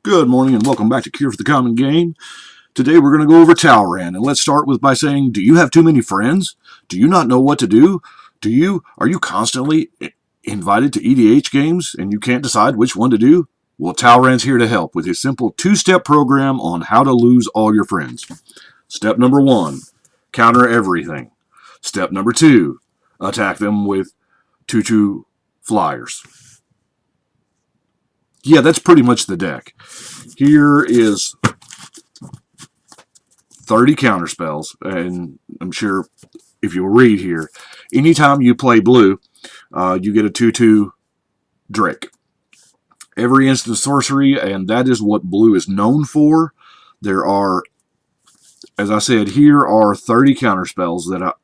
Good morning and welcome back to Cure for the Common Game. Today we're going to go over Talrand, and let's start by saying, do you have too many friends? Do you not know what to do? Are you constantly invited to EDH games and you can't decide which one to do? Well, Talrand's here to help with his simple two-step program on how to lose all your friends. Step number 1, counter everything. Step number 2, attack them with 2/2 flyers. Yeah, that's pretty much the deck. Here is 30 counter spells, and I'm sure if you'll read here, anytime you play blue, you get a 2/2 Drake. Every instant sorcery, and that is what blue is known for. There are, as I said, here are 30 counter spells that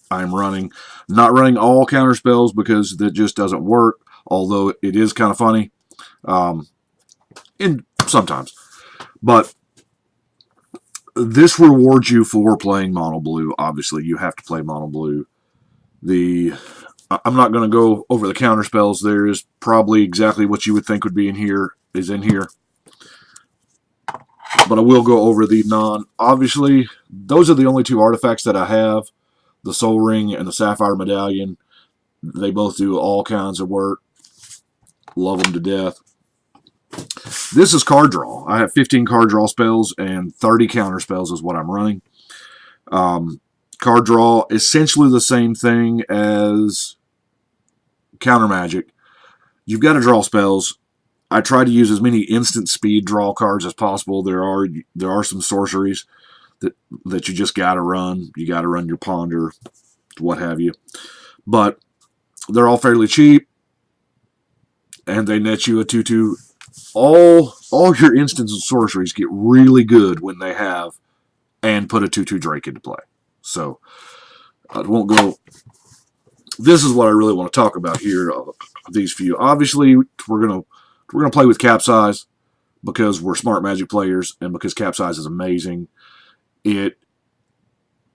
I'm running. Not running all counter spells because that just doesn't work, although it is kind of funny. Sometimes. But this rewards you for playing mono blue. Obviously, you have to play mono blue. I'm not going to go over the counter spells. There is probably exactly what you would think would be in here is in here. But I will go over the Obviously, those are the only two artifacts that I have. The Soul Ring and the Sapphire Medallion. They both do all kinds of work. Love them to death. This is card draw. I have 15 card draw spells and 30 counter spells is what I'm running. Card draw, essentially the same thing as counter magic. You've got to draw spells. I try to use as many instant speed draw cards as possible. There are some sorceries that you just got to run. You got to run your Ponder, what have you. But they're all fairly cheap, and they net you a 2/2. All your instants and sorceries get really good when they have and put a 2/2 Drake into play. So I won't go. This is what I really want to talk about here. These few. Obviously, we're gonna play with Capsize because we're smart Magic players and because Capsize is amazing. It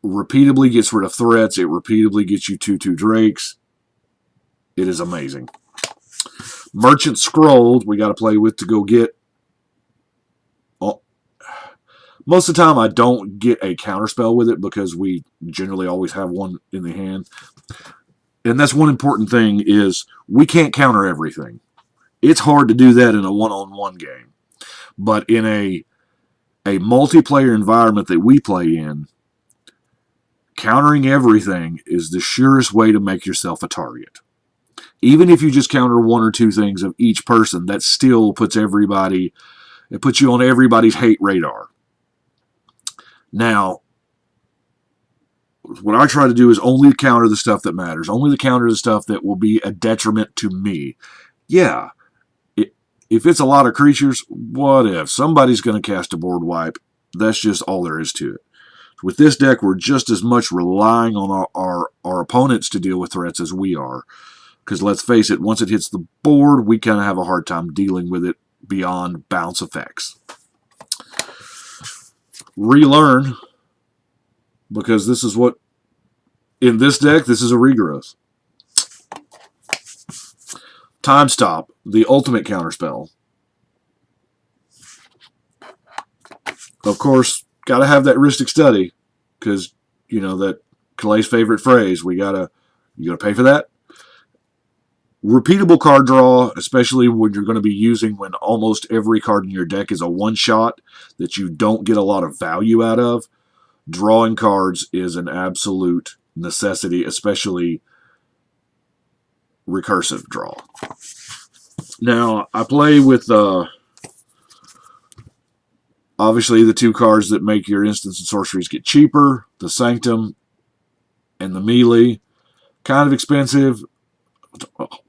repeatedly gets rid of threats. It repeatedly gets you 2/2 Drakes. It is amazing. Merchant Scrolls, we got to play with to go get. Most of the time, I don't get a counterspell with it because we generally always have one in the hand. And that's one important thing is we can't counter everything. It's hard to do that in a one-on-one game. But in a multiplayer environment that we play in, countering everything is the surest way to make yourself a target. Even if you just counter one or two things of each person, that still puts you on everybody's hate radar. Now, what I try to do is only counter the stuff that matters. Only counter the stuff that will be a detriment to me. Yeah, if it's a lot of creatures, what if? Somebody's going to cast a board wipe. That's just all there is to it. With this deck, we're just as much relying on our opponents to deal with threats as we are. Because let's face it, once it hits the board, we kind of have a hard time dealing with it beyond bounce effects. Relearn, because this is what, in this deck, this is a regrowth. Time Stop, the ultimate counterspell. Of course, got to have that heuristic study, because, you know, that Clay's favorite phrase, you got to pay for that. Repeatable card draw, especially when you're going to be using when almost every card in your deck is a one-shot that you don't get a lot of value out of. Drawing cards is an absolute necessity, especially recursive draw. Now, I play with obviously the two cards that make your instants and sorceries get cheaper, the Sanctum and the Melee. Kind of expensive.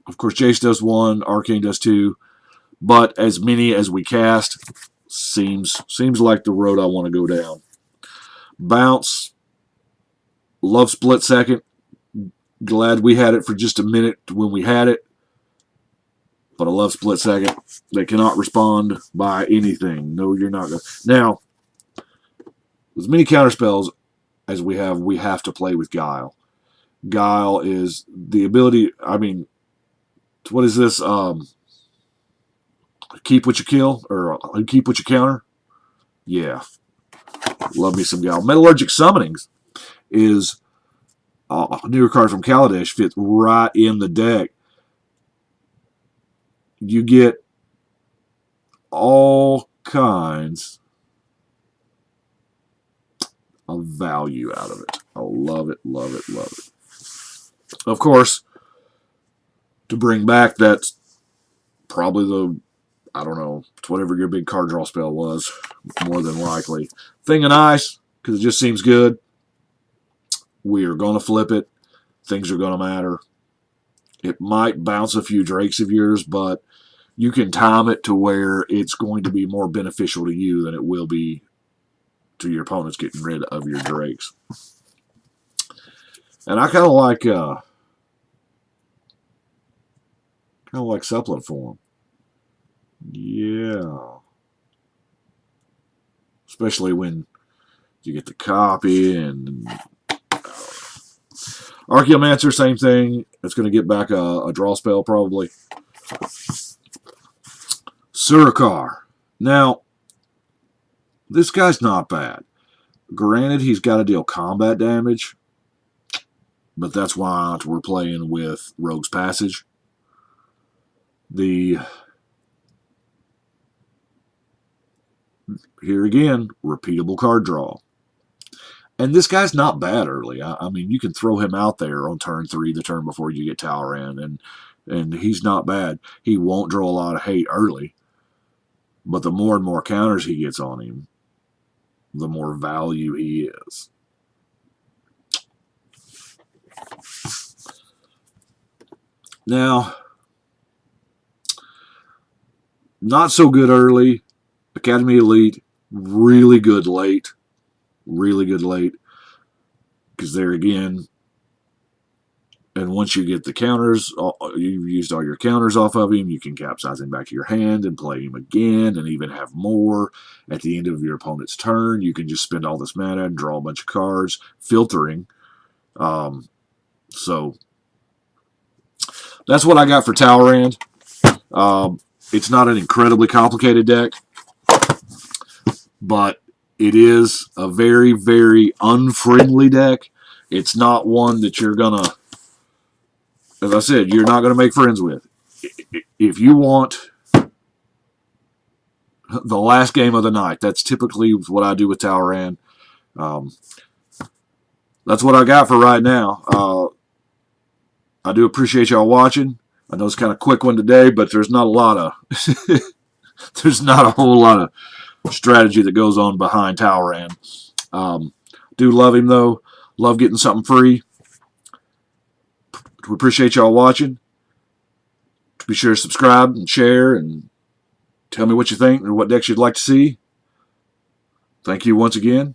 Of course, Jace does one, Arcane does two, but as many as we cast seems like the road I want to go down. Bounce, love Split Second. Glad we had it for just a minute when we had it, but I love Split Second. They cannot respond by anything. No, you're not going to. Now, as many counterspells as we have to play with Guile. Guile is the ability, I mean, what is this? keep what you kill, or keep what you counter. Yeah, love me some Gal. Metallurgic Summonings is a newer card from Kaladesh, fits right in the deck. You get all kinds of value out of it. I love it, love it, love it. Of course, to bring back, that's probably the, I don't know, it's whatever your big card draw spell was, more than likely. Thing of Ice, because it just seems good. We are going to flip it. Things are going to matter. It might bounce a few drakes of yours, but you can time it to where it's going to be more beneficial to you than it will be to your opponents getting rid of your drakes. And I kind of like supplement form. Yeah. Especially when you get the copy and Archaeomancer, same thing. It's going to get back a draw spell probably. Surikar. Now, this guy's not bad. Granted, he's got to deal combat damage, but that's why we're playing with Rogue's Passage. Here again, repeatable card draw. And this guy's not bad early. I mean, you can throw him out there on turn 3, the turn before you get Talrand, and he's not bad. He won't draw a lot of hate early, but the more and more counters he gets on him, the more value he is. Now, not so good early. Academy Elite, really good late. Really good late. Because there again, and once you get the counters, you've used all your counters off of him, you can capsize him back to your hand and play him again and even have more at the end of your opponent's turn. You can just spend all this mana and draw a bunch of cards, filtering. So that's what I got for Talrand. It's not an incredibly complicated deck, but it is a very, very unfriendly deck. It's not one that you're going to, as I said, you're not going to make friends with. If you want the last game of the night, that's typically what I do with Talrand. That's what I got for right now. I do appreciate y'all watching. I know it's kind of a quick one today, but there's not a lot of there's not a whole lot of strategy that goes on behind Talrand. Do love him though. Love getting something free. We appreciate y'all watching. Be sure to subscribe and share and tell me what you think or what decks you'd like to see. Thank you once again.